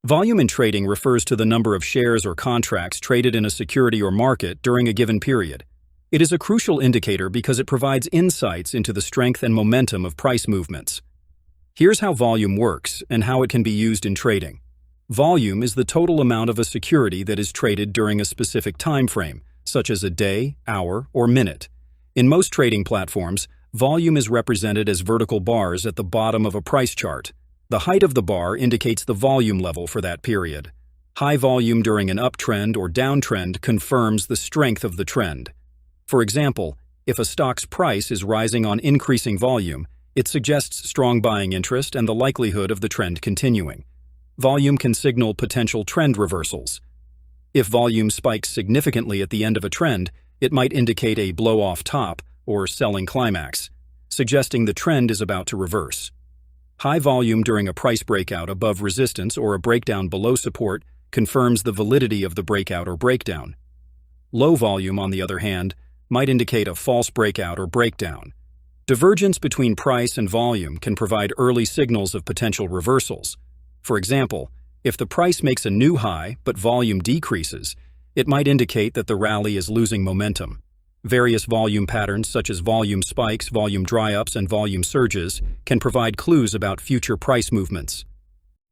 Volume in trading refers to the number of shares or contracts traded in a security or market during a given period. It is a crucial indicator because it provides insights into the strength and momentum of price movements. Here's how volume works and how it can be used in trading. Volume is the total amount of a security that is traded during a specific time frame, such as a day, hour, or minute. In most trading platforms, volume is represented as vertical bars at the bottom of a price chart. The height of the bar indicates the volume level for that period. High volume during an uptrend or downtrend confirms the strength of the trend. For example, if a stock's price is rising on increasing volume, it suggests strong buying interest and the likelihood of the trend continuing. Volume can signal potential trend reversals. If volume spikes significantly at the end of a trend, it might indicate a blow-off top or selling climax, suggesting the trend is about to reverse. High volume during a price breakout above resistance or a breakdown below support confirms the validity of the breakout or breakdown. Low volume, on the other hand, might indicate a false breakout or breakdown. Divergence between price and volume can provide early signals of potential reversals. For example, if the price makes a new high but volume decreases, it might indicate that the rally is losing momentum. Various volume patterns such as volume spikes, volume dry-ups, and volume surges can provide clues about future price movements.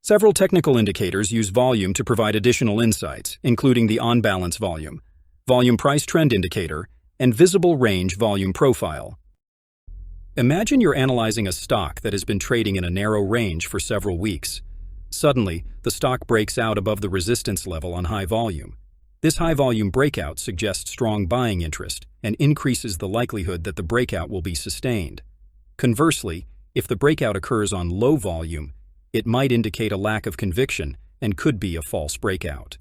Several technical indicators use volume to provide additional insights, including the on-balance volume, volume price trend indicator, and visible range volume profile. Imagine you're analyzing a stock that has been trading in a narrow range for several weeks. Suddenly, the stock breaks out above the resistance level on high volume. This high-volume breakout suggests strong buying interest and increases the likelihood that the breakout will be sustained. Conversely, if the breakout occurs on low volume, it might indicate a lack of conviction and could be a false breakout.